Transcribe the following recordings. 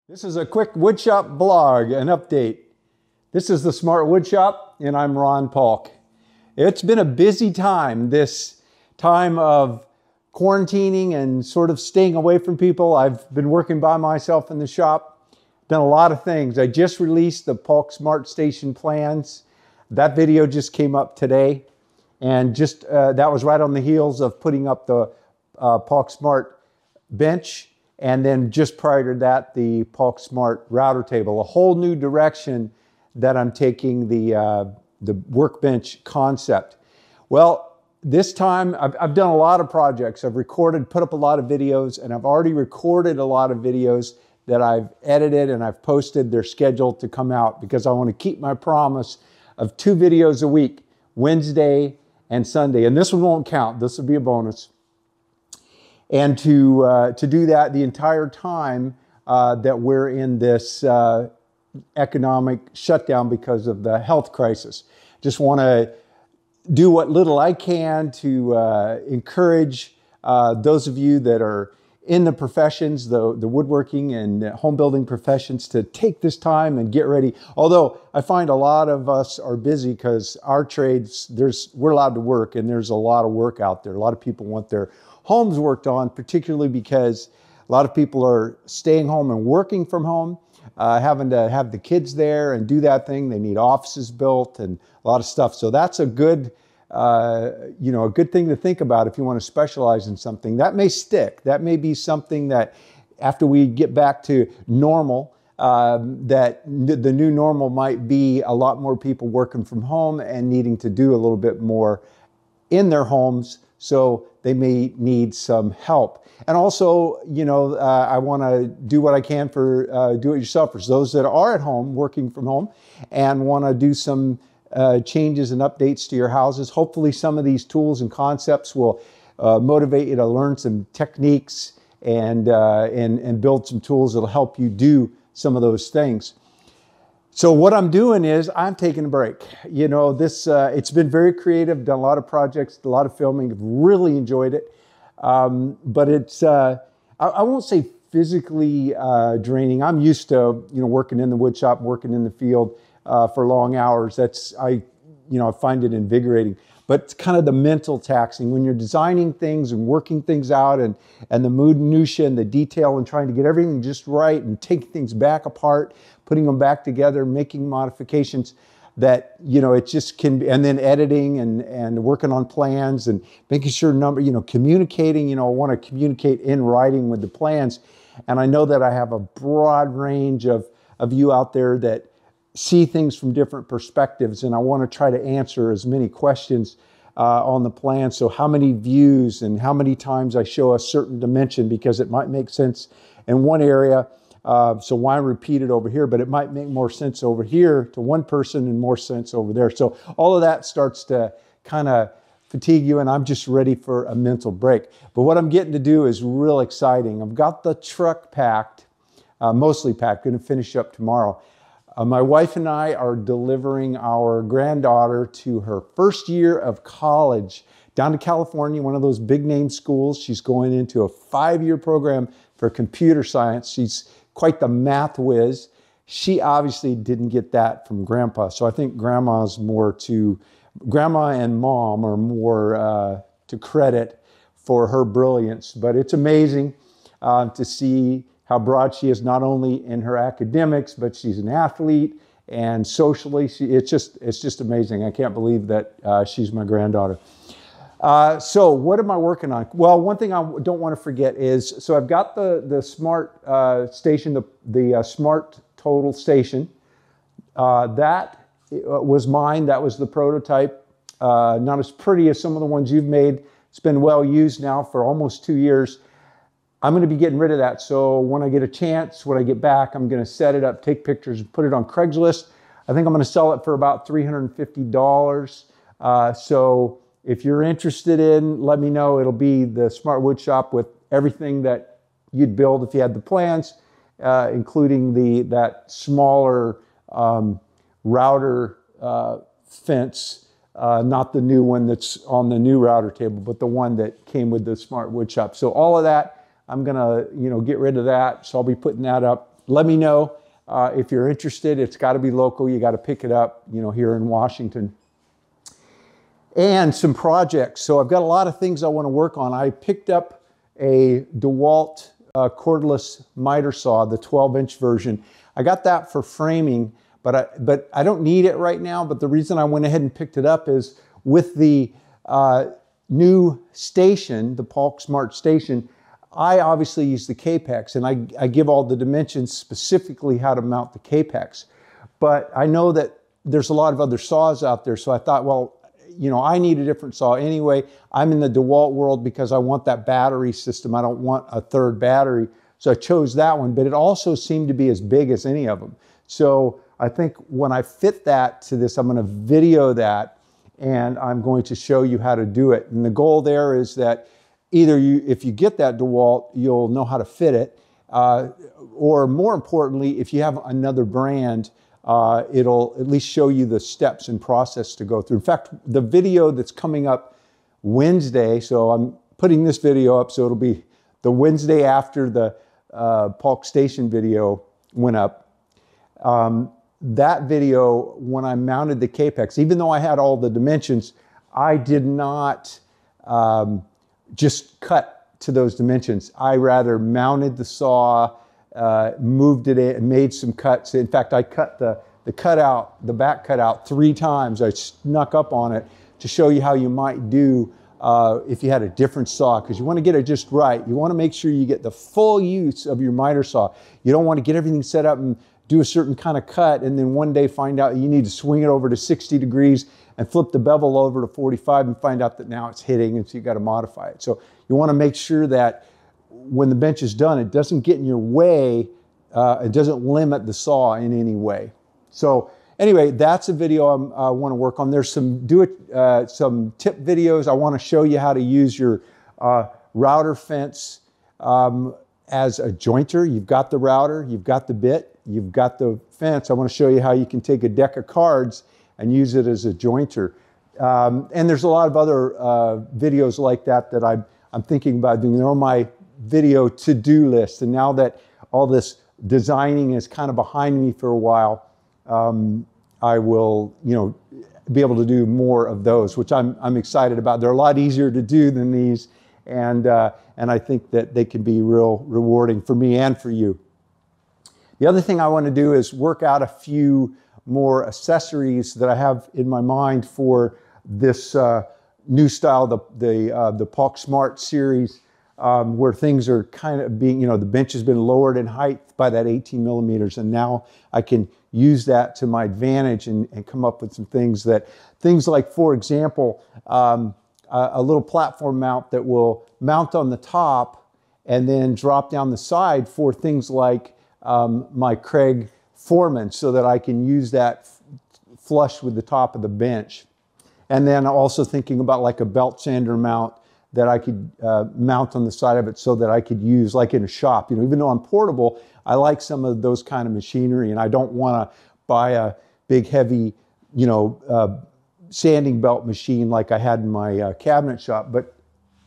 This is a quick Woodshop blog, an update. This is the Smart Woodshop, and I'm Ron Paulk. It's been a busy time, this time of quarantining and sort of staying away from people. I've been working by myself in the shop, done a lot of things. I just released the Paulk Smart Station plans. That video just came up today, and that was right on the heels of putting up the Paulk Smart bench. And then just prior to that, the Paulk Smart router table, a whole new direction that I'm taking the workbench concept. Well, this time I've done a lot of projects. I've recorded, put up a lot of videos, and I've already recorded a lot of videos that I've edited and I've posted. They're scheduled to come out because I want to keep my promise of 2 videos a week, Wednesday and Sunday. And this one won't count. This will be a bonus. And to do that the entire time that we're in this economic shutdown because of the health crisis. Just want to do what little I can to encourage those of you that are in the professions, the woodworking and home building professions, to take this time and get ready. Although I find a lot of us are busy because our trades, we're allowed to work, and there's a lot of work out there. A lot of people want their homes worked on, particularly because a lot of people are staying home and working from home, having to have the kids there and do that thing. They need offices built and a lot of stuff. So that's a good, a good thing to think about if you want to specialize in something. That may stick. That may be something that after we get back to normal, that the new normal might be a lot more people working from home and needing to do a little bit more in their homes. So they may need some help. And also, I want to do what I can for do-it-yourselfers, those that are at home, working from home, and want to do some changes and updates to your houses. Hopefully some of these tools and concepts will motivate you to learn some techniques and build some tools that'll help you do some of those things. So what I'm doing is I'm taking a break. It's been very creative, done a lot of projects, a lot of filming, really enjoyed it. But it's, I won't say physically draining. I'm used to, working in the wood shop, working in the field for long hours. I find it invigorating. But it's kind of the mental taxing when you're designing things and working things out and the minutia and the detail and trying to get everything just right and take things back apart, putting them back together, making modifications that, it just can be, and then editing and working on plans and making sure communicating, I want to communicate in writing with the plans. And I know that I have a broad range of you out there that see things from different perspectives, and I want to try to answer as many questions on the plan. So how many views and how many times I show a certain dimension, because it might make sense in one area, so why repeat it over here? But it might make more sense over here to one person and more sense over there. So all of that starts to kind of fatigue you, and I'm just ready for a mental break. But what I'm getting to do is real exciting. I've got the truck packed, mostly packed, going to finish up tomorrow. My wife and I are delivering our granddaughter to her first year of college down to California, one of those big name schools. She's going into a 5-year program for computer science. She's quite the math whiz. She obviously didn't get that from Grandpa. So I think Grandma and Mom are more to credit for her brilliance. But it's amazing to see how broad she is, not only in her academics, but she's an athlete, and socially, it's just amazing. I can't believe that she's my granddaughter. So what am I working on? Well, one thing I don't want to forget is, so I've got the smart station, the smart total station. That was mine. That was the prototype. Not as pretty as some of the ones you've made. It's been well used now for almost 2 years. I'm going to be getting rid of that. So when I get a chance, when I get back, I'm going to set it up, take pictures, and put it on Craigslist. I think I'm going to sell it for about $350. So if you're interested in, let me know. It'll be the Smart Wood Shop with everything that you'd build if you had the plans, including that smaller router fence. Not the new one that's on the new router table, but the one that came with the Smart Wood Shop. So all of that, I'm gonna, get rid of that. So I'll be putting that up let me know if you're interested. It's got to be local. You got to pick it up, you know, here in Washington. And some projects. So I've got a lot of things I want to work on. I picked up a DeWalt cordless miter saw, the 12-inch version. I got that for framing, but I don't need it right now. But the reason I went ahead and picked it up is with the new station, the Paulk Smart Station, I obviously use the Capex, and I give all the dimensions specifically how to mount the Capex. But I know that there's a lot of other saws out there, so I thought, well, you know, I need a different saw anyway. I'm in the DeWalt world because I want that battery system. I don't want a third battery. So I chose that one, but it also seemed to be as big as any of them. So I think when I fit that to this, I'm going to video that, and I'm going to show you how to do it. And the goal there is that either if you get that DeWalt, you'll know how to fit it, or more importantly, if you have another brand, it'll at least show you the steps and process to go through. In fact, the video that's coming up Wednesday, so I'm putting this video up, so it'll be the Wednesday after the Paulk Station video went up. That video, when I mounted the Capex, even though I had all the dimensions, I did not just cut to those dimensions. I rather mounted the saw, moved it in, and made some cuts. In fact, I cut the back cutout 3 times. I snuck up on it to show you how you might do if you had a different saw, because you want to get it just right. You want to make sure you get the full use of your miter saw. You don't want to get everything set up and do a certain kind of cut and then one day find out you need to swing it over to 60 degrees and flip the bevel over to 45 and find out that now it's hitting, and so you got to modify it. So you want to make sure that when the bench is done, it doesn't get in your way, it doesn't limit the saw in any way. So anyway, that's a video I want to work on. There's some some tip videos. I want to show you how to use your router fence as a jointer. You've got the router, you've got the bit, you've got the fence. I want to show you how you can take a deck of cards and use it as a jointer. And there's a lot of other videos like that that I'm thinking about doing. They're on my video to-do list. And now that all this designing is kind of behind me for a while, I will, you know, be able to do more of those, which I'm excited about. They're a lot easier to do than these, and I think that they can be real rewarding for me and for you. The other thing I want to do is work out a few more accessories that I have in my mind for this new style, the Paulk Smart series, where things are kind of being, you know, the bench has been lowered in height by that 18 millimeters, and now I can use that to my advantage and come up with some things like, for example, a little platform mount that will mount on the top and then drop down the side for things like my Craig Foreman, so that I can use that flush with the top of the bench. And then also thinking about like a belt sander mount that I could mount on the side of it so that I could use like in a shop. You know, even though I'm portable, I like some of those kind of machinery, and I don't want to buy a big heavy, you know, sanding belt machine like I had in my cabinet shop, but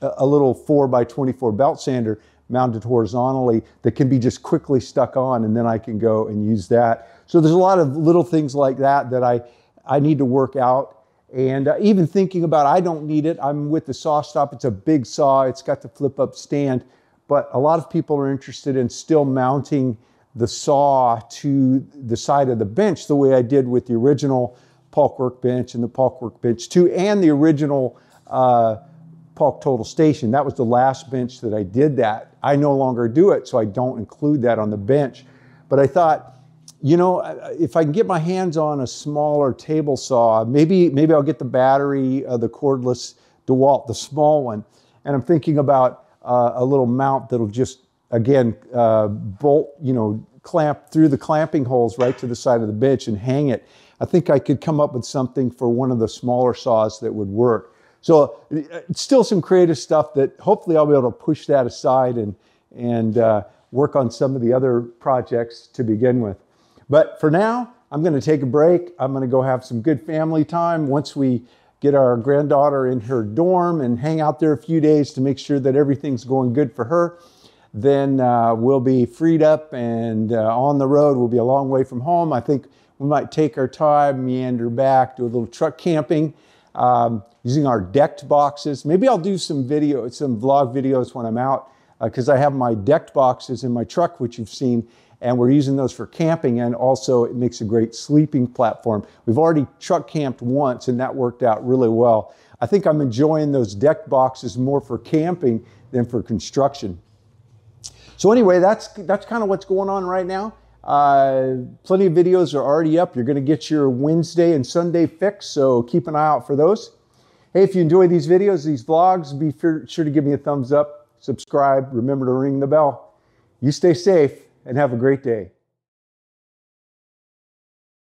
a little 4x24 belt sander mounted horizontally that can be just quickly stuck on, and then I can go and use that. So there's a lot of little things like that that I need to work out. And even thinking about, I don't need it. I'm with the Saw Stop. It's a big saw. It's got the flip up stand, but a lot of people are interested in still mounting the saw to the side of the bench the way I did with the original Paulk Workbench and the Paulk Workbench 2 and the original Paulk Total Station. That was the last bench that I did that. I no longer do it, so I don't include that on the bench. But I thought, you know, if I can get my hands on a smaller table saw, maybe I'll get the battery, the cordless DeWalt, the small one. And I'm thinking about a little mount that'll just, again, bolt, you know, clamp through the clamping holes right to the side of the bench and hang it. I think I could come up with something for one of the smaller saws that would work. So it's still some creative stuff that hopefully I'll be able to push that aside and work on some of the other projects to begin with. But for now, I'm going to take a break. I'm going to go have some good family time once we get our granddaughter in her dorm and hang out there a few days to make sure that everything's going good for her. then we'll be freed up and on the road. We'll be a long way from home. I think we might take our time, meander back, do a little truck camping using our decked boxes. Maybe I'll do some vlog videos when I'm out because I have my decked boxes in my truck, which you've seen, and we're using those for camping, and also it makes a great sleeping platform. We've already truck camped once and that worked out really well. I think I'm enjoying those decked boxes more for camping than for construction. So anyway, that's kind of what's going on right now. Plenty of videos are already up. You're going to get your Wednesday and Sunday fix, so keep an eye out for those. Hey, if you enjoy these videos, these vlogs, be sure to give me a thumbs up, subscribe, remember to ring the bell. You stay safe and have a great day.